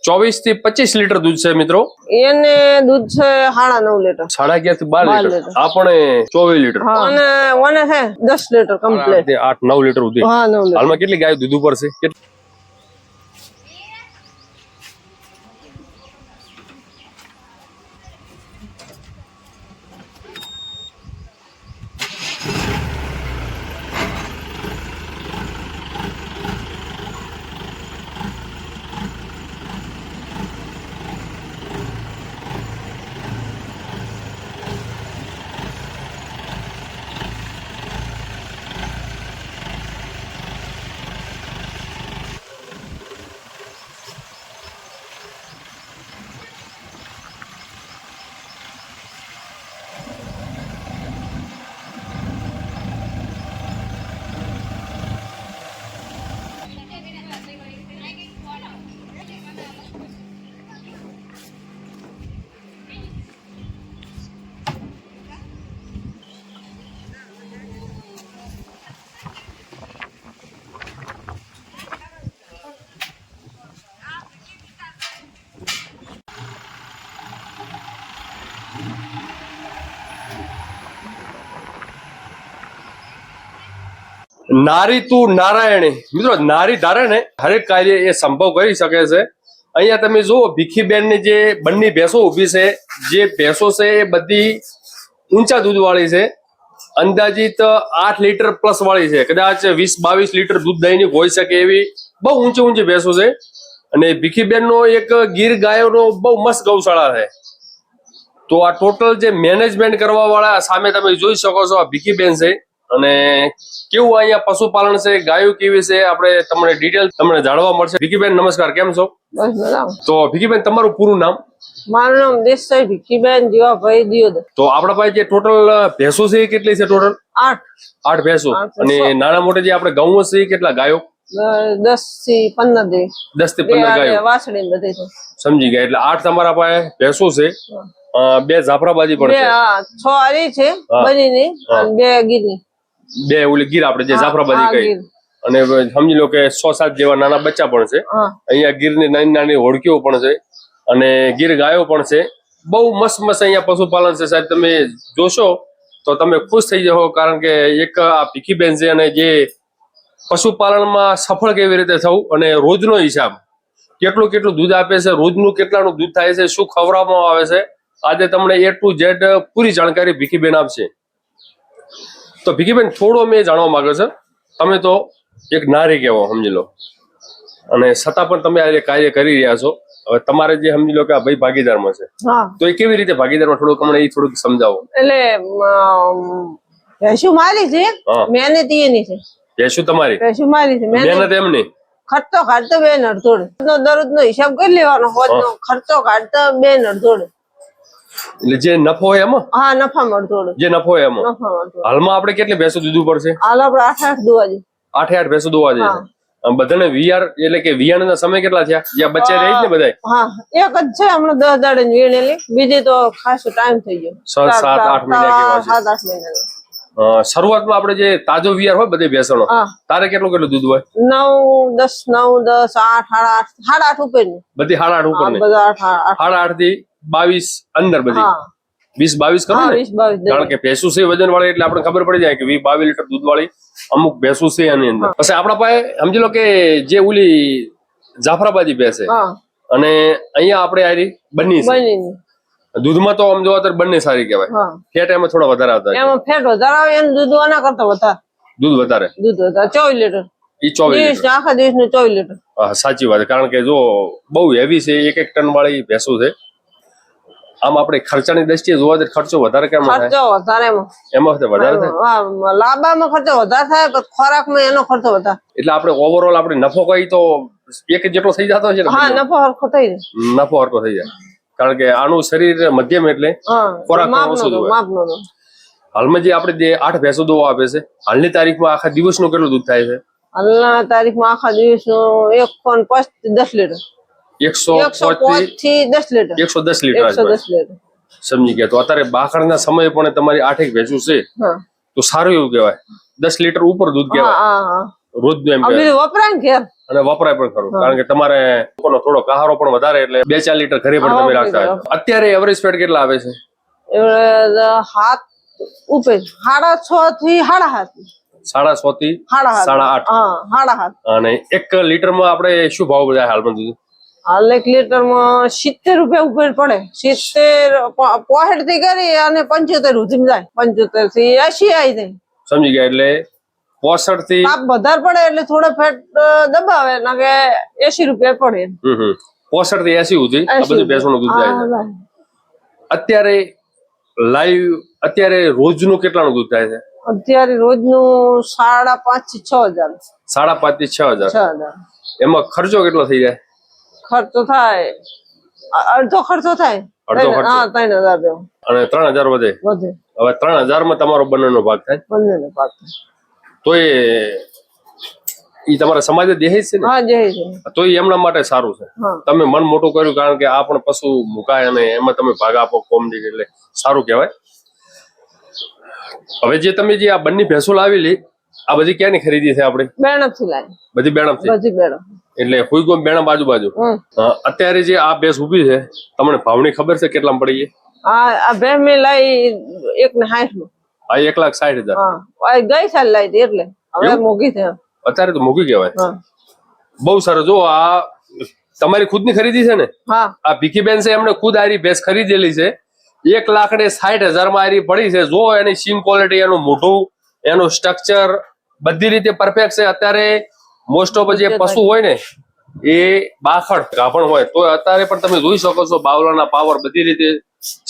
24 થી 25 લીટર દૂધ છે મિત્રો. એને દૂધ છે 9.5 લીટર. 11.5 થી 12 લીટર. આ પણ 24 લીટર. અને ઓને છે 10 લીટર કમ્પ્લીટ. 8-9 લીટર સુધી. હા 9 લીટર. હાલમાં કેટલી ગાય દૂધ ઉપર છે? નારી તું નારાયણી. મિત્રો, નારી ધારે ને હરેક કાર્ય એ સંભવ કરી શકે છે. અહીંયા તમે જુઓ, ભીખીબેન ની જે બંને ભેંસો ઉભી છે, જે ભેંસો છે એ બધી ઊંચા દૂધ વાળી છે. અંદાજિત 8 લીટર પ્લસ વાળી છે. કદાચ 20-22 લીટર દૂધ દહીંની હોઈ શકે એવી બહુ ઊંચી ભેંસો છે. અને ભીખીબેન નો એક ગીર ગાયોનો બહુ મસ્ત ગૌશાળા છે. તો આ ટોટલ જે મેનેજમેન્ટ કરવા વાળા સામે તમે જોઈ શકો છો, આ ભીખીબેન છે. અને કેવું અહીંયા પશુપાલન છે, ગાયો કેવી છે, આપણે તમને ડિટેલ તમને જાણવા મળશે. ભીખીબેન નમસ્કાર, કેમ છો? બસ બરાબર. તો ભીખીબેન, તમારું પૂરું નામ? મારું નામ દેસાઈ ભીખીબેન જીવાભાઈ દિયોદર. તો આપણા પાસે જે ટોટલ ભેંસો છે એ કેટલી છે? ટોટલ 8 ભેંસો. અને નાના મોટે જે આપણે ઘઉં છે એ કેટલા ગાયો? 10 થી 15 દે. 10 થી 15 ગાયો. વાસળી બધી છે. સમજી ગયા. એટલે 8 તમારા પાસે ભેંસો છે. 2 જાફરાબાદી પણ છે. 6 આરી છે બનીની અને 2 ગીરની. 2 ઓલી ગીર આપણે જે જાફરાબાદી કહી. અને સમજી લો કે 6-7 જેવા નાના બચ્ચા પણ છે. અહીંયા ગીરની નાની હોડકીઓ પણ છે અને ગીર ગાયો પણ છે. બહુ મસ્ત અહીંયા પશુપાલન છે સાહેબ. તમે જોશો તો તમે ખુશ થઈ જાઓ, કારણ કે એક આ ભીખીબેન છે અને જે પશુપાલનમાં સફળ કેવી રીતે થવું અને રોજનો હિસાબ કેટલું દૂધ આપે છે, રોજનું કેટલાનું દૂધ થાય છે, શું ખવડાવવામાં આવે છે, આજે તમને A to Z પૂરી જાણકારી ભીખીબેન આપશે. તો ભીખીબેન, થોડું અમે જાણવા માંગે છે, તમે તો એક નારી કહેવો સમજી લો, અને છતાં પણ તમે આ કાર્ય કરી રહ્યા છો. હવે તમારે જે સમજી લો કે આ ભાઈ ભાગીદારમાં છે, તો એ કેવી રીતે ભાગીદારમાં થોડુંક સમજાવો. એટલે ભેંસું મારી છે, મહેનત એની છે. ભેંસું તમારી? ભેંસું મારી છે, મહેનત એમની. ખર્ચો કાઢતો બે નડતોડ દરરોજ નો હિસાબ કરી લેવાનો. ખર્ચો કાઢતો બે નડતોડ. એટલે જે નફો હોય એમાં? હા, નફા મળતોડ. જે નફો હોય એમાં. હાલમાં આપણે કેટલી ભેંસો દૂધ ઉપર છે? હાલ આપણે 8 દોવા છે. 8 ભેંસો દોવા છે. બધાને વીઆર એટલે કે વિયાણ ના સમય કેટલા થયા? જ્યાં બચ્ચા રહી ને બધા? હા, એક જ છે હમણાં 10 દાડે વીણેલી. બીજી તો ખાસો ટાઈમ થઈ ગયો. 7-8 મહિના. 7-8 મહિના. શરૂઆતમાં આપણે જે તાજો વિયાર હોય બધે ભેંસોનો, તારે કેટલું દૂધ હોય? 9, 10, 8, 8.5 ઉપર ની બધી. 8.5 ઉપર ની 8.5 થી 22 અંદર બધી. 20-22 કરો ને, કારણ કે ભેંસું છે વજન વાળી, એટલે આપણે ખબર પડી જાય કે 20-22 લીટર દૂધ વાળી અમુક ભેંસું છે એની અંદર. પછી આપણા પાસે સમજી લો કે જે ઓલી જાફરાબાદી ભેંસ છે અને અહીંયા આપણે આરી બની છે. દૂધમાં તો આમ જોવા તો બંને સારી કહેવાય. ફેટ એમાં થોડા વધારે આવતા. એમાં ફેટ વધારે આવે, એનું દૂધ આના કરતા વધારે. દૂધ વધારે 24 લીટર. ઈ 24 લીટર આખા દિવસનું 24 લીટર. હા, સાચી વાત. કારણ કે જો બહુ હેવી છે, 1 ટન વાળી ભેંસું છે. આમ આપણે ખર્ચાની દ્રષ્ટિએ જોવા તો ખર્ચો વધારે કેમ થાય? ખર્ચો વધારે એમાં વધારે થાય. લાંબામાં ખર્ચો વધારે થાય, ખોરાકમાં એનો ખર્ચો વધારે. એટલે આપણે ઓવરઓલ આપણે નફો કઈ તો એક જેટલો થઈ જતો છે. હા, નફો હરખો થઈ જાય. નફો હરખો થઈ જાય, કારણ કે આનું શરીર મધ્યમ એટલે ખોરાક ઓછો જ હોય. હાલમાં જે આપણે જે 8 ભેંસો દોવા આપે છે, હાલની તારીખમાં આખા દિવસનું કેટલું દૂધ થાય છે? હાલના તારીખમાં આખા દિવસનું 1.5 થી 10 લીટર. 105 થી 10 લીટર. 110 લીટર. સમજી ગયા. તો અત્યારે બાખડના સમયે પણ તમારી 8 ભેંસું છે, તો સારું એવું કહેવાય. 10 લીટર ઉપર દૂધ કહેવાય. રોજનું એમ કે બીજું વપરાય ને ઘેર અને વપરાય પણ ખરું કારણ કે તમારે લોકોનો થોડો કહારો પણ વધારે એટલે 2-4 લીટર ઘરે પણ તમે રાખતા હોય. અત્યારે એવરેજ ફેટ કેટલા આવે છે? હાથ ઉપર 6.5 થી 7.5 6.5 થી 8.5 7.5 અને 1 લીટરમાં આપણે શું ભાવ બધા હાલમાં દૂધ? હાલ 1 લીટરમાં 70 રૂપિયા ઉપર પડે. 70 65 થી કરી અને 75 સુધી જાય. 75 થી 80 આવી જાય. સમજી ગયા. એટલે 65 થી તાપ વધારે પડે એટલે થોડો ફેટ દબાવે ના કે 80 રૂપિયા પડે. 65 થી 80 સુધી આ બધું ભેંસોનું દૂધ જાય છે. અત્યારે લાઈવ અત્યારે રોજનું કેટલાનું દૂધ થાય છે? અત્યારે રોજનું 5.5 થી 6,000. 5.5 થી 6,000. એમાં ખર્ચો કેટલો થઈ જાય? ખર્ચો થાય અડધો ખર્ચો થાય. હા 3,000 જેવો. અને 3,000 વધે. હવે 3,000 માં તમારો બંનેનો ભાગ થાય. બંનેનો ભાગ થાય. તો એ તમારા સમાજે દેહે છે ને? હા દેહે છે. તો એમના માટે સારું છે. તમે મન મોટું કર્યું કારણ કે આ પણ પશુ મુકાય અને એમાં તમે ભાગ આપો કોમની એટલે સારું કહેવાય. હવે જે તમે જે આ બંને ભેંસો લાવેલી આ બધી ક્યાંની ખરીદી છે આપણે? બેણપ થી લાવી. બધી બેણપ થી? બધી બેણપ. એટલે હુઈગોમ બેણપ આજુબાજુ. અત્યારે જે આ ભેંસ ઉભી છે તમને ભાવની ખબર છે કેટલામાં પડી છે? આ ભેંસ મેં લાવી 1,60,000 માં. આ 1,60,000. હા ગઈ સાલ લાવી હતી એટલે હવે મોંઘી છે. અત્યારે તો મોંઘી કહેવાય. બહુ સરસ. જો આ તમારી ખુદની ખરીદી છે ને? હા. આ ભીખીબેન છે એમને ખુદ આરી ભેંસ ખરીદેલી છે. 1,60,000 માં આરી પડી છે. જો એની સિંગ ક્વોલિટી, એનું મોઢું, એનું સ્ટ્રક્ચર બધી રીતે પરફેક્ટ છે. અત્યારે મોસ્ટ ઓફ જે પશુ હોય ને એ બાખડ ગાભણ હોય તો અત્યારે પણ તમે જોઈ શકો છો બાવલાના પાવર બધી રીતે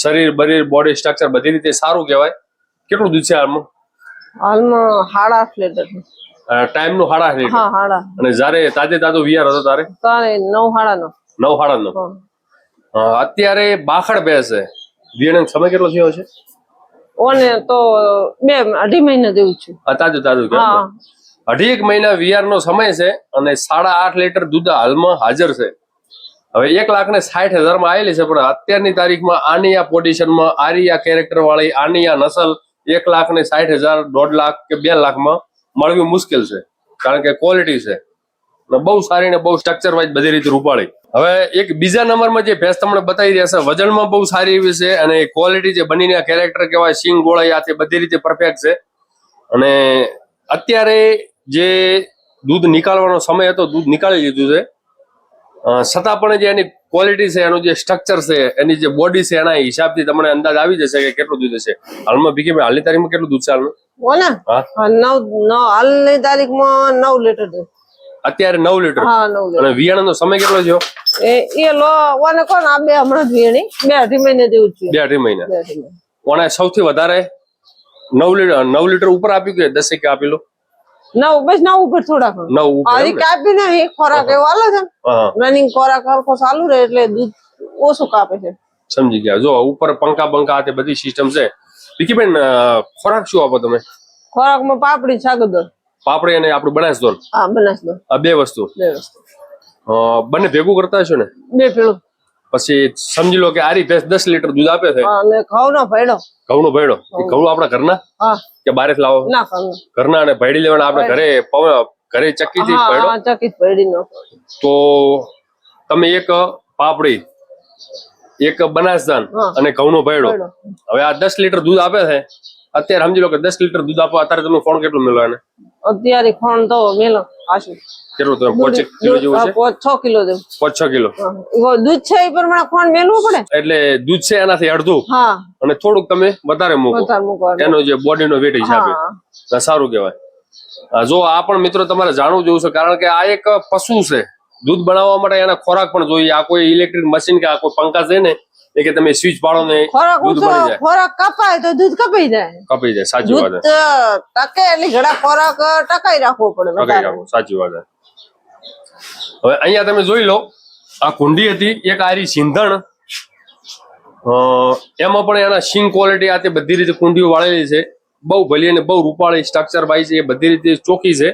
શરીર બરીર બોડી સ્ટ્રક્ચર બધી રીતે સારું કહેવાય. કેટલું દૂધ છે હાલમાં? હાલમાં 8.5 લીટર. ટાઈમ નું 8.5 લીટર. અને જયારે તાજો વિયાર હતો તારે 9.5. અત્યારે બાખડ ભેંસ છે. વિયાણ સમય કેટલો થયો છે? ઓને તો 2-2.5 મહિના જેવું છે. તાજું કે 2.5 મહિના વિયાર નો સમય છે અને 8.5 લીટર દૂધ હાલમાં હાજર છે. હવે 1,60,000 માં આવેલી છે પણ અત્યારની તારીખમાં આની આ પોઝિશનમાં આરી આ કેરેક્ટર વાળી આની આ નસલ 1,60,000, 1.5 લાખ કે 2 લાખમાં મળવી મુશ્કેલ છે કારણ કે ક્વોલિટી છે બહુ સારી ને બહુ સ્ટ્રક્ચર વાઇઝ બધી રીતે રૂપાળી. હવે એક બીજા નંબરમાં જે ભેંસ તમને બતાવી રહ્યા છે વજનમાં બહુ સારી એવી છે અને ક્વોલિટી જે બનીને કેરેક્ટર કહેવાય સિંગ ગોળાઈ આ બધી રીતે પરફેક્ટ છે. અને અત્યારે જે દૂધ નીકાળવાનો સમય હતો દૂધ નીકાળી લીધું છે છતાં પણ જે એની ક્વોલિટી છે એનું જે સ્ટ્રક્ચર છે એની જે બોડી છે એના હિસાબથી તમને અંદાજ આવી જશે કે કેટલું દૂધ છે. હાલમાં ભીખીભાઈ હાલની તારીખમાં કેટલું દૂધ છે હાલનું? હાલની તારીખમાં 9 લીટર દૂધ. અત્યારે 9 લીટર. અને વિયાણનો સમય કેટલો થયો? એ લો ઓને કોણ આ બે હમણાં જ વિયાણી 2.5 મહિના જેવું છે. 2.5 મહિના. ઓને સૌથી વધારે 9 લીટર ઉપર આપ્યું કે 10 કે આપેલો? 9 ઉપર થોડા કાપી નહીં ખોરાક એવો આલે છે રનિંગ ખોરાક હરખો ચાલુ રહે એટલે દૂધ ઓછું કાપે છે. સમજી ગયા. જો ઉપર પંખા બંખા બધી સિસ્ટમ છે. ભીખીબેન ખોરાક શું આપો તમે? ખોરાકમાં પાપડી સાગરદોર. પાપડી અને આપણું બનાસદોર. હા બનાસદોર. આ બે વસ્તુ બંને ભેગું કરતા હશો ને? બે ભેળું. પછી સમજી લો કે આરી ભેંસ 10 લીટર દૂધ આપે છે. અને ઘઉંનો ભેડો. ઘઉં આપણા ઘરના કે બારે લાવો? ઘરના. અને ભેડી લેવાના આપણે ઘરે ચક્કી થી ભેડો. તો તમે એક પાપડી, એક બનાસદાન અને ઘઉંનો ભેડો. હવે આ 10 લીટર દૂધ આપે છે. અત્યારે સમજી લો કે 10 લીટર દૂધ આપો અત્યારે તમે કોણ કેટલું મેળવો એને? અત્યારે કોણ તો મેલો આશું કેટલું તમે 5 કિલો જેવું છે? 5-6 કિલો જેવું. 5-6 કિલો દૂધ છે એ પ્રમાણે કોણ મેલવું પડે. એટલે દૂધ છે એનાથી અડધું અને થોડુંક તમે વધારે મૂકો એનો જે બોડી નો વેટ હિસાબે. સારું કહેવાય. જો આ પણ મિત્રો તમારે જાણવું જોવું છે કારણ કે આ એક પશુ છે. દૂધ બનાવવા માટે એના ખોરાક પણ જોઈએ. આ કોઈ ઇલેક્ટ્રિક મશીન કે આ કોઈ પંખા છે ને કે તમે સ્વિચ પાડો ને દૂધ બની જાય. ખોરાક કપાય તો દૂધ કપાઈ જાય. સાચી વાત છે. ટકે એટલે ઘણા ખોરાક ટકાઈ રાખવો પડે. સાચી વાત છે. હવે અહીંયા તમે જોઈ લો આ કુંડી હતી એક આરી સિંધણ એમાં પણ એના સિંગ ક્વોલિટી આ તે બધી રીતે કુંડીઓ વાળેલી છે. બહુ ભલી અને બહુ રૂપાળી સ્ટ્રક્ચર વાઇઝ એ બધી રીતે ચોખ્ખી છે.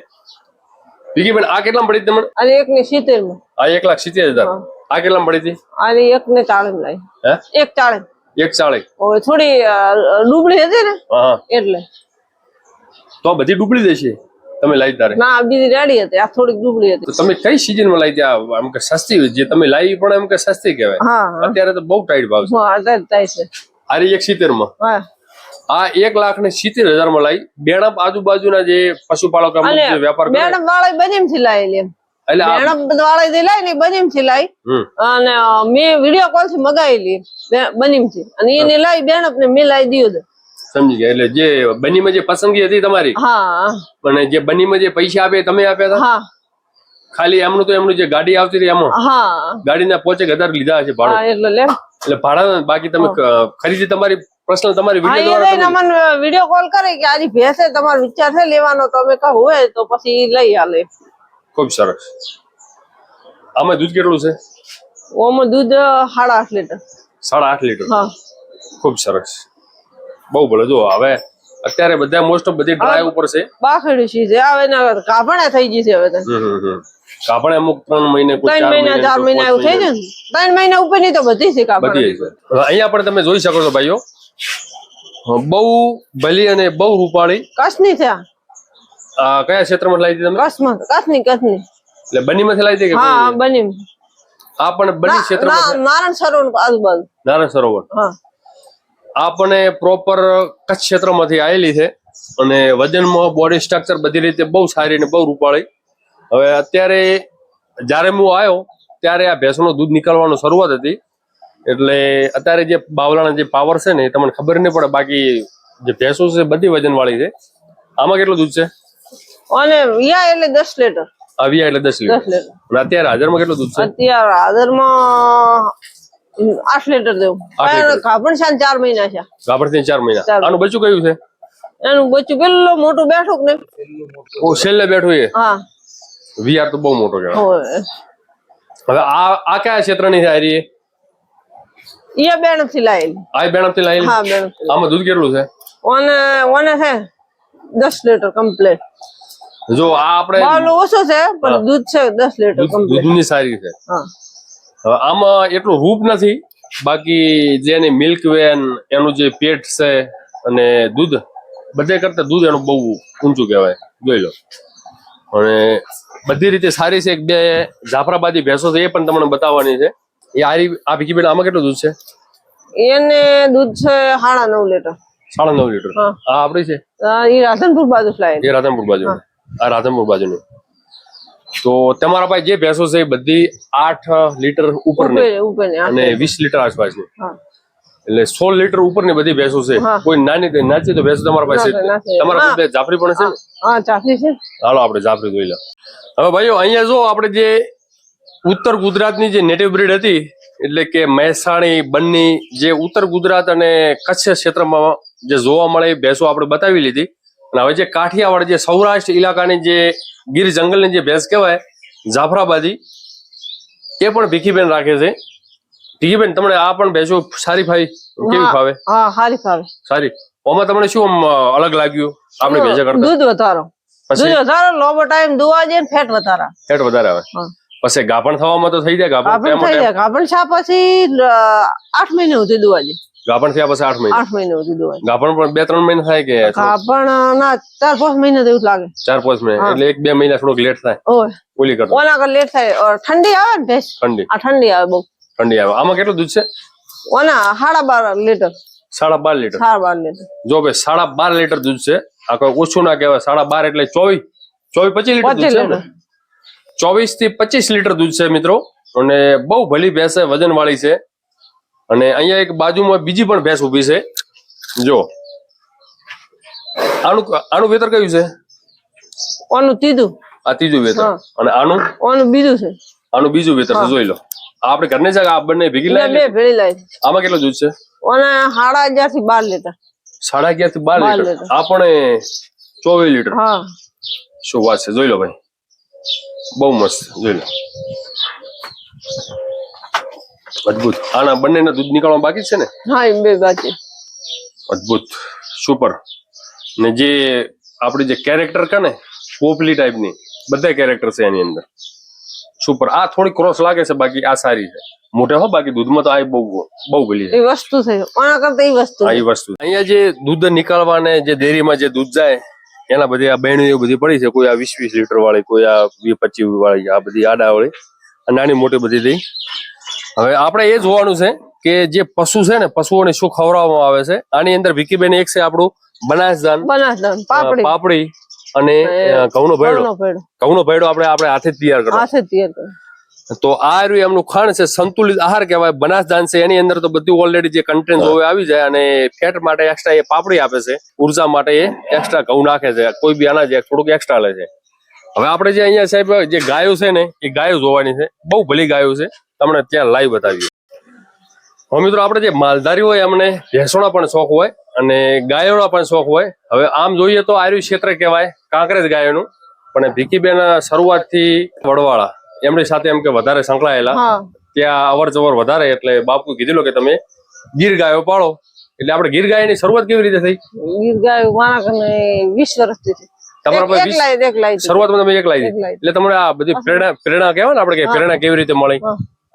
ભીખીબેન આ કેટલા પડી તમને? આ 1,70 માં. આ 1,70,000. આ કેટલા પડી હતી? આ 1,40 લાઈ. હે 1,40. ઓય થોડી ડૂબળી હતી ને એટલે. તો બધી ડૂબળી જશે. તમે લાવી તારે ના બીજી રેડી હતી, આ થોડીક ડુબળી હતી. તો તમે કઈ સિઝનમાં લાવી ત્યાં આમ કે સસ્તી જે તમે લાવી પણ એમ કે સસ્તી કહેવાય? હા અત્યારે તો બહુ ટાઈટ ભાવ છે. અત્યારે થાય છે. આ 170 માં, હા આ 1,70,000 માં લાવી. બેણપ આજુબાજુના જે પશુપાલક અમુક અને જે વેપાર કરે બેણપ વાળા બનીમ થી લાવેલી એમ, એટલે આ બેણપ વાળા થી લાવી ને બનીમ થી લાવી. અને મેં વિડીયો કોલ થી મગાવેલી બનીમ થી, અને એને લાવી બેણપ ને મેં લાવી દીધું. સમજી ગયા. એટલે જે બનીમાં જે પસંદગી હતી તમારી, હા અને જે બનીમાં જે પૈસા આપે તમે આપ્યા હતા, હા ખાલી એમનું જે ગાડી આવતી હતી એમાં હા ગાડીના પોચે ગદાર લીધા છે ભાડું, હા એટલે લે. એટલે ભાડા બાકી તમે ખરીદી તમારી પર્સનલ તમારી હા વિડીયો એ દ્વારા લઈને મને વિડીયો કોલ કરે કે આજે ભેંસે તમારો વિચાર છે લેવાનો, તો અમે કહું હોય તો પછી લઈ આલે. ખૂબ સરસ. આમાં દૂધ કેટલું છે? ઓમાં દૂધ 8.5 લીટર. 8.5 લીટર. હા ખૂબ સરસ, બહુ ભલે. જો હવે અત્યારે બધા મોસ્ટ ઓફ બધી ડ્રાઈવ ઉપર છે. બાખડી છે આવે ને કાપણા થઈ ગઈ છે હવે તો. કાપણ અમુક 3 મહિને, 3 મહિના 4 મહિના એવું થઈ જાય ને, 3 મહિના ઉપર ની તો બધી છે કાપણ. બધી છે. અહીંયા પણ તમે જોઈ શકો છો ભાઈઓ, બહુ ભલી અને બહુ રૂપાળી. કચ્છની છે આ. કયા ક્ષેત્રમાં લાવી હતી તમે? કચ્છની. એટલે બનીમાંથી લાવી હતી કે? હા બની. આ પણ બની ક્ષેત્રમાં નારાયણ સરોવર આજુબાજુ. નારાયણ સરોવર. હા આ પણ પ્રોપર કચ્છ ક્ષેત્રમાંથી આવેલી છે, અને વજનમાં બોડી સ્ટ્રક્ચર બધી રીતે બહુ સારી અને બહુ રૂપાળી. હવે અત્યારે જ્યારે હું આવ્યો ત્યારે આ ભેંસનું દૂધ નીકળવાનું શરૂઆત હતી, એટલે અત્યારે જે બાવલાના જે પાવર છે ને એ તમને ખબર નહીં પડે. બાકી જે ભેંસો છે બધી વજન વાળી છે. આમાં કેટલું દૂધ છે? અને વિયા એટલે 10 લીટર. આવ્યા એટલે 10 લીટર. 10 લીટર. અને અત્યારે હાજરમાં કેટલું દૂધ છે? અત્યારે હાજરમાં 8 લીટર દેવું. કાપણ છે 4 મહિના છે. ગાભણથી 4 મહિના. આનું બચ્ચું કયું છે? એનું બચ્ચું પેલું મોટું બેઠું કે નહીં? ઓ છેલ્લે બેઠું એ. હા વીઆર તો બહુ મોટો કહેવાય. હોય. હવે આ કયા ક્ષેત્રની છે? આરી એ બેણપ થી લાયેલી. આ બેણપથી લાવેલી? હા બેણપ. આમાં દૂધ કેટલું છે? ઓને છે 10 લીટર કમ્પ્લીટ. જો આ આપણે બાવલું ઓછું છે પણ દૂધ છે 10 લીટર કમ્પ્લીટ. દૂધની સારી છે. હા હવે આમાં એટલું રૂપ નથી, બાકી જે એની મિલ્ક વેન, એનું જે પેટ છે અને દૂધ, બધે કરતા દૂધ એનું બહુ ઊંચું કહેવાય. જોઈ લો. અને બધી રીતે સારી છે. 2 જાફરાબાદી ભેંસો છે, એ પણ તમને બતાવવાની છે. એ આ ભીખીબેન આમાં કેટલું દૂધ છે? એને દૂધ છે 9.5 લીટર. 9.5 લીટર. હા. આ આપણી છે? એ રાધનપુર બાજુ લાયેલી. એ રાધનપુર બાજુ. આ રાધનપુર બાજુની. તો તમારા પાસે જે ભેંસો છે એ બધી 8 લીટર ઉપરની અને 20 લીટર આસપાસની, એટલે 16 લીટર ઉપરની બધી ભેંસો છે. કોઈ નાની તો ભેંસો તમારા પાસે તમારા પાસે જાફરી પણ છે ને? હા જાફરી છે. હાલો આપણે જાફરી જોઈ લો. હવે ભાઈઓ અહીંયા જો આપણે જે ઉત્તર ગુજરાતની જે નેટિવ બ્રીડ હતી, એટલે કે મહેસાણી, બન્ની, જે ઉત્તર ગુજરાત અને કચ્છ ક્ષેત્રમાં જે જોવા મળે એ ભેંસો આપણે બતાવી લીધી. અને હવે જે કાઠિયાવાડ, જે સૌરાષ્ટ્ર ઇલાકાની જે ગીર જંગલની જે ભેંસ કહેવાય જાફરાબાદી, એ પણ ભીખીબેન રાખે છે. ભીખીબેન, તમને આ પણ ભેંસો સારી કેવી ફાવે? હા સારી ફાવે. સારી. આમાં તમને શું અલગ લાગ્યું આપણે ભેંસા કરતા? દૂધ વધારો. લોબો ટાઈમ દુવા જાય ને ફેટ વધારા. ફેટ વધારે આવે. પછી ગાભણ થવામાં તો થઈ જાય. ગાભણ થયા પછી 8 મહિને સુધી દુવા જાય. ગાભણ થયા પછી 8 મહિને સુધી દુવા. ગાભણ પણ 2-3 મહિના થાય કે? ગાભણ ના 4-5 મહિના જેવું લાગે. 4-5 મહિના એટલે 1-2 મહિના થોડુંક લેટ થાય. ઓલી કરતા ઓના કર લેટ થાય. ઠંડી આવે ને ભેંસ, ઠંડી આવે બહુ. ઠંડી આવે. આમાં કેટલું દૂધ છે? ઓના 12.5 લીટર. 12.5 લીટર. 12 લીટર. જો ભાઈ 12.5 લીટર દૂધ છે. આ કોઈ ઓછું ના કહેવાય. 12.5 એટલે 24-25 લીટર દૂધ છે ને? 24 થી 25 લીટર દૂધ છે મિત્રો. અને બહુ ભલી ભેંસ છે, વજન વાળી છે. અને અહીંયા એક બાજુમાં બીજી પણ ભેંસ ઉભી છે. જો આનું વેતર કયું છે? ઓનું ત્રીજું. આ ત્રીજું વેતર. અને ઓનું બીજું છે. આનું બીજું વેતર છે. જોઈ લો. આપણે ઘરની જગ્યા આ બંને ભેગી લાવી. બે ભેળી લાવી. આમાં કેટલું દૂધ છે? ઓને 11.5 થી 12 લીટર. 11.5 થી 12 લીટર. આ પણ 24 લીટર. હા, શું વાત છે, જોઈ લો ભાઈ, બહુ મસ્ત, જોઈ લો, અદભુત. આના બંનેના દૂધ નીકળવા બાકી છે ને? હા, એ બે બાકી. અદભુત, સુપર. ને જે આપડી જે કેરેક્ટર કે ને પોપલી ટાઈપની બધા કેરેક્ટર છે એની અંદર, સુપર. આ થોડી ક્રોસ લાગે છે, બાકી આ સારી છે, મોટે હો. બાકી દૂધમાં તો આ બહુ ગલી છે. એ વસ્તુ છે, ઓના કરતા એ વસ્તુ. હા, એ વસ્તુ. અહીંયા જે દૂધ નીકળવાને જે ડેરીમાં જે દૂધ જાય એના બધી આ બહેનો એવી બધી પડી છે, કોઈ આ 20-20 લીટર વાળી, કોઈ આ 20-25 વાળી, આ બધી આડા વાળી, નાની મોટી બધી થઈ. હવે આપણે એ જોવાનું છે કે જે પશુ છે ને, પશુઓને શું ખવડાવવામાં આવે છે. આની અંદર ભીખીબેન એક છે આપણું બનાસદાન, પાપડી અને ઘઉંનો ભેડો. ઘઉંનો ભેડો આપણે હાથે જ તૈયાર કરવાનો. તો આ રહ્યું એમનું ખાણ છે, સંતુલિત આહાર કહેવાય. બનાસદાન છે એની અંદર તો બધું ઓલરેડી જે કન્ટેન્ટ હોય આવી જાય, અને ફેટ માટે એક્સ્ટ્રા એ પાપડી આપે છે, ઉર્જા માટે એ એક્સ્ટ્રા ઘઉં નાખે છે, કોઈ બી અનાજ થોડુંક એક્સ્ટ્રા લે છે. હવે આપણે જે અહીંયા સાહેબ જે ગાયો છે ને, એ ગાયો જોવાની છે, બહુ ભલી ગાયો છે, તમને ત્યાં લાઈવ બતાવીએ. હવે મિત્રો આપણે જે માલધારી હોય એમને ભેંસોના પણ શોખ હોય અને ગાયોના પણ શોખ હોય. હવે આમ જોઈએ તો આર્યુ ક્ષેત્ર કહેવાય કાંકરેજ ગાયોનું, પણ ભીખીબેન શરૂઆતથી વડવાળા એમની સાથે એમ કે વધારે સંકળાયેલા, ત્યાં અવર જવર વધારે, એટલે બાપુ કીધેલું કે તમે ગીર ગાયો પાળો. એટલે આપણે ગીર ગાયની શરૂઆત કેવી રીતે થઈ? ગીર ગાયો મારા કને 20 વર્ષથી છે. તમારા શરૂઆતમાં તમે એકલા એટલે તમને આ બધી પ્રેરણા કહેવાય ને, આપણે કે પ્રેરણા કેવી રીતે મળી?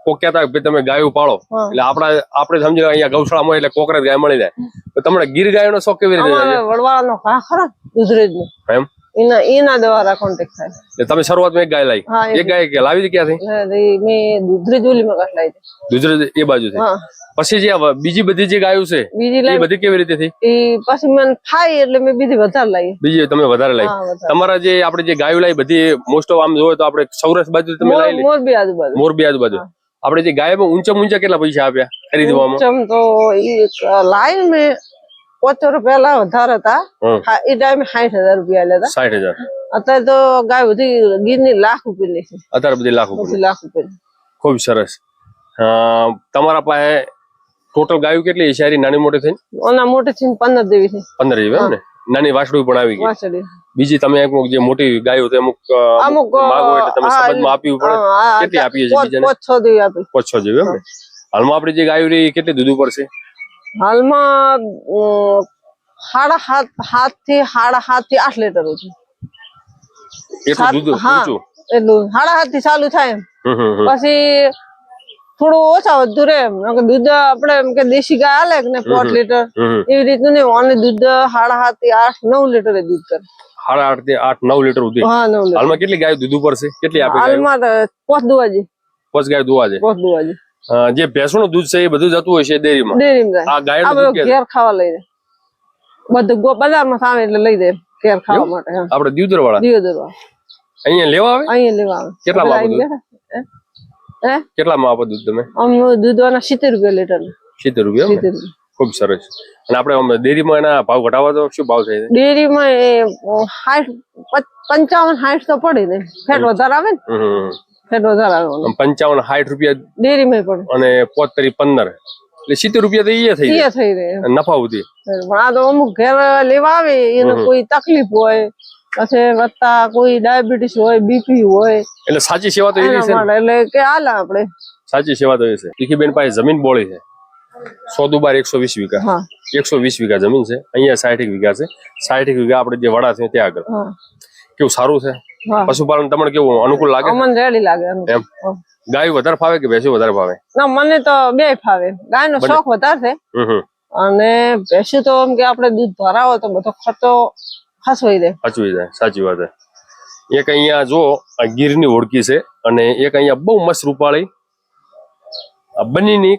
કોક કહેતા તમે ગાયો પાળો, એટલે આપણે સમજી અહીંયા ગૌશાળામાં એટલે કોકરેજ ગાય મળી જાય. તો તમને ગીર ગાયોનો શોખ કેવી રીતે? વડવાળાનો ઘા ખરા દુધરેજનો, એમ એના દ્વારા કોન્ટેક્ટ થાય. એટલે તમે શરૂઆતમાં એક ગાય લાવી, એક ગાય કે લાવી ક્યાંથી? મેં દુધરેજ ઓલીમાં કાઢ લાવી, દુધરેજ એ બાજુ થી. પછી જે બીજી બધી જે ગાયો છે એ બધી કેવી રીતે થઈ? પછી મને થાય એટલે મેં બીજી વધારે લાવી. બીજી તમે વધારે લાવી. તમારા જે આપણે જે ગાયો લાવી બધી મોસ્ટ ઓફ આમ જોવે તો આપણે સૌરાષ્ટ્ર બાજુ તમે લાવી? મોરબી આજુબાજુ. મોરબી આજુબાજુ. આપણે જે ગાયમાં ઊંચા કેટલા પૈસા આપ્યા ખરીદવામાં? તો લાઈન મેં 75 રૂપિયા વધારે હતા એ ટાઈમે 60,000 રૂપિયા લેતા. 60,000. અત્યારે તો ગાય બધી ગીરની લાખ રૂપિયા લે છે. અત્યારે બધી લાખ રૂપિયા. ખૂબ સરસ. તમારા પાસે ટોટલ ગાયો કેટલી છે? નાની મોટી થઈ? મોટી થઈને 15 જેવી છે. 15 જેવી એમ ને? નાની વાછડી પણ આવી ગઈ. બીજી તમે અમુક જે મોટી ગાયો છે અમુક ભાગો એટલે તમે સમજમાં આપવી પડે. કેટલી આપીએ છીએ બીજાને? 5-6 જેવી આપી. 5-6 જેવી એમ ને? હાલમાં આપણી જે ગાયો રહી કેટલી દૂધ ઉપર છે? હાલમાં 7.5 થી 8 લીટર છે. એટલું દૂધ ઊંચું? એટલું 7.5 થી ચાલુ થાય, પછી થોડું ઓછા વધુ રે. દૂધ આપડે એમ કે દેશી ગાય હાલે ને 5 લીટર એવી રીતનું નહીં, ઓનલી દૂધ 7.5 થી 8-9 લીટર દૂધ કરે. 7.5 થી 8-9 લીટર સુધી. હાલમાં કેટલી ગાયો દૂધ ઉપર છે? કેટલી આપે? હાલમાં 5 દુવાજી. 5 ગાયો દુવાજી. 5 દુવાજી. જે ભેંસોનું દૂધ છે એ બધું જતું હોય છે ડેરીમાં? ડેરીમાં. આ ગાયનું દૂધ ઘેર ખાવા લઈ જાય, બધું બજારમાં સામે એટલે લઈ જાય ઘેર ખાવા માટે. આપણે દિવદર વાળા અહીંયા લેવા આવે? અહીંયા લેવા આવે. કેટલામાં આપો દૂધ? કેટલામાં આપો દૂધ તમે? દૂધવાના 70 રૂપિયા લીટર. 70 રૂપિયા? ખૂબ સરસ. અને આપણે ડેરીમાં એના ભાવ ઘટાડવા તો શું ભાવ થાય? ડેરીમાં 55-60 તો પડે ને, ફેટ વધારે આવે ને. ફેટ વધારે આવે. 55-60 રૂપિયા ડેરીમાં પડે અને 75-15 એટલે 70 રૂપિયા તો એ થઈ જાય નફા ઉધી. પણ આ તો અમુક ઘેર લેવા આવે એને કોઈ તકલીફ હોય, પછી વધતા કોઈ ડાયાબિટીસ હોય, બીપી હોય, એટલે સાચી સેવા તો એવી છે એટલે કે હાલ આપણે સાચી સેવા તો એ છે. ભીખીબેન પાસે જમીન બોળી છે 100 2 12 120 વીઘા. 120 વીઘા જમીન છે. અહીંયા 60 વીઘા છે. 60 વીઘા આપણે જે વડા છે ત્યાં આગળ. કેવું સારું છે પશુપાલન? તમને કેવું અનુકૂળ લાગે? મને રેડી લાગે. એમ ગાયો વધારે ફાવે કે ભેંસો વધારે ફાવે? ના, મને તો બે ફાવે. ગાયનો શોખ વધારે છે અને ભેંસો તો એમ કે આપણે દૂધ ભરાવો તો બધો ખર્ચો ખસવાઈ જાય. સાચી વાત છે. એક અહીંયા જો આ ગીરની ઓળખી છે અને એક અહીંયા બહુ મસ્ત રૂપાળી બંનેની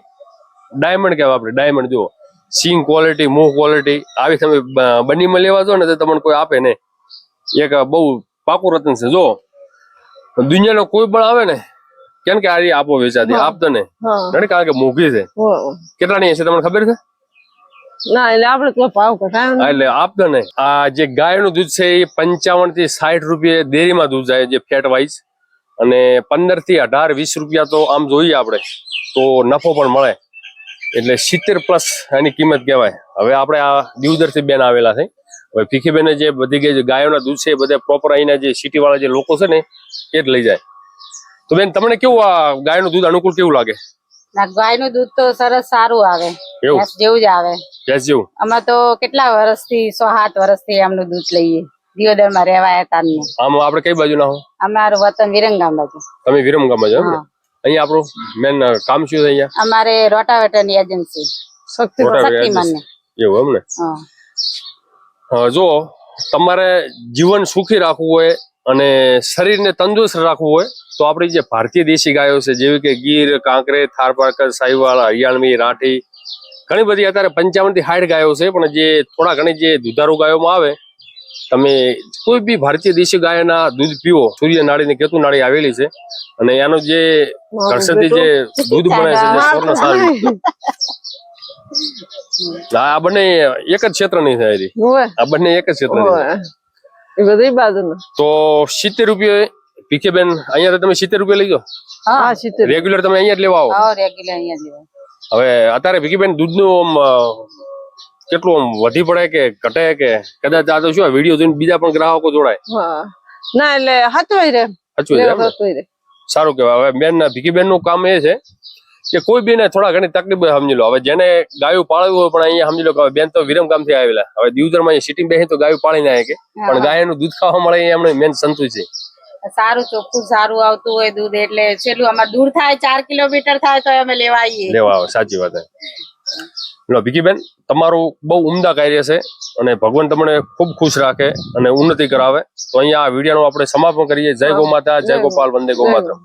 ડાયમંડ કહેવાય. આપણે ડાયમંડ જુઓ, સિંગ ક્વોલિટી, મોહ ક્વોલિટી આવી તમે બંનેમાં લેવા જો ને તો તમને કોઈ આપે ને. એક બહુ પાકું રતન છે. જો દુનિયાનો કોઈ પણ આવે ને કેમ કે આ આપો વેચાતી આપતો ને, કારણ કે મોંઘી છે. કેટલાની હશે તમને ખબર છે? ના, એટલે આપણે તો ભાવ ઘટાડે એટલે આપતો ને. આ જે ગાયનું દૂધ છે એ 55 થી 60 રૂપિયા ડેરીમાં દૂધ જાય જે ફેટ વાઇઝ, અને 15 થી 18 20 રૂપિયા તો આમ જોઈએ આપણે તો નફો પણ મળે. એટલે 70+ એની કિંમત કહેવાય. હવે આપણે આ દિવદર થી બેન આવેલા છે. હવે ભીખીબેને જે બધી ગાયોના દૂધ છે એ બધા પ્રોપર અહીંના જે સિટી વાળા જે લોકો છે ને એ જ લઈ જાય. તો બેન તમને કેવું આ ગાયનું દૂધ અનુકૂળ કેવું લાગે? ગાયનું દૂધ તો સરસ સારું આવે, ભેંસ જેવું જ આવે. ભેંસ જેવું? અમે તો કેટલા વર્ષથી 6-7 વર્ષથી આમનું દૂધ લઈએ. દિયોદર માં રહેવાયા હતા. આમ આપણે કઈ બાજુ ના હો? અમારું વતન વિરમગામ બાજુ. તમે વિરમગામ જ? અહીંયા આપણું મેન કામ શું છે અહીંયા? અમારે રોટાવેટર ની એજન્સી શક્તિમાન. એવું એમ ને? જો તમારે જીવન સુખી રાખવું હોય અને શરીરને તંદુરસ્ત રાખવું હોય તો આપણી જે ભારતીય દેશી ગાયો છે જેવી કે ગીર, કાંકરેજ, થારપારકર, સાહિવાલ, હરિયાણવી, રાઠી, ઘણી બધી અત્યારે 55 થી 60 ગાયો છે. પણ જે થોડા ઘણી જે દુધારૂ ગાયોમાં આવે, તમે કોઈ બી ભારતીય દેશી ગાયના દૂધ પીવો, સૂર્ય નાડી ને કેતુ નાડી આવેલી છે અને એનું જે ઘરસેથી જે દૂધ બને છે જે સોરને સારું. આ બંને એક જ ક્ષેત્રની છે. આ બંને એક જ ક્ષેત્રની છે. એ બધી બાજુ તો 70 રૂપિયા ભીખીબેન, અહીંયા તમે 70 રૂપિયા લઈ જાઓ. હા 70 રેગ્યુલર તમે અહીંયા જ લેવા આવો. હા રેગ્યુલર અહીંયા જ લેવા. હવે અત્યારે ભીખીબેન દૂધનું કેટલું વધી પડે કે ઘટે કે કદાચ આ તો શું વિડીયો જોઈને બીજા પણ ગ્રાહકો જોડાય? ના એટલે હચવાઈ રે. સારું કહેવાય. હવે બેન ભીખીબેન નું કામ એ છે કે કોઈ બી ને થોડા ઘણી તકલીફ સમજી લો. હવે જેને ગાયું પાળવું હોય પણ અહીંયા સમજી લો કે બેન તો વિરમગામ થી આવેલા, હવે દિવદરમાં સિટી બેસી તો ગાયું પાળી ના કે પણ ગાયનું દૂધ ખાવા મળે એમને મેન સંતુષ્ટ છે. સારું ચોખ્ખું સારું આવતું હોય દૂધ એટલે છેલ્લું અમારે દૂર થાય 4 કિલોમીટર થાય તો અમે લેવા આવીએ. લેવા આવે, સાચી વાત. લો ભીખીબેન, તમારું બહુ ઉમદા કાર્ય છે અને ભગવાન તમને ખૂબ ખુશ રાખે અને ઉન્નતિ કરાવે. તો અહીંયા આ વિડીયોનું આપણે સમાપન કરીએ. જય ગૌ માતા, જય ગોપાલ, વંદે ગૌ માતરમ.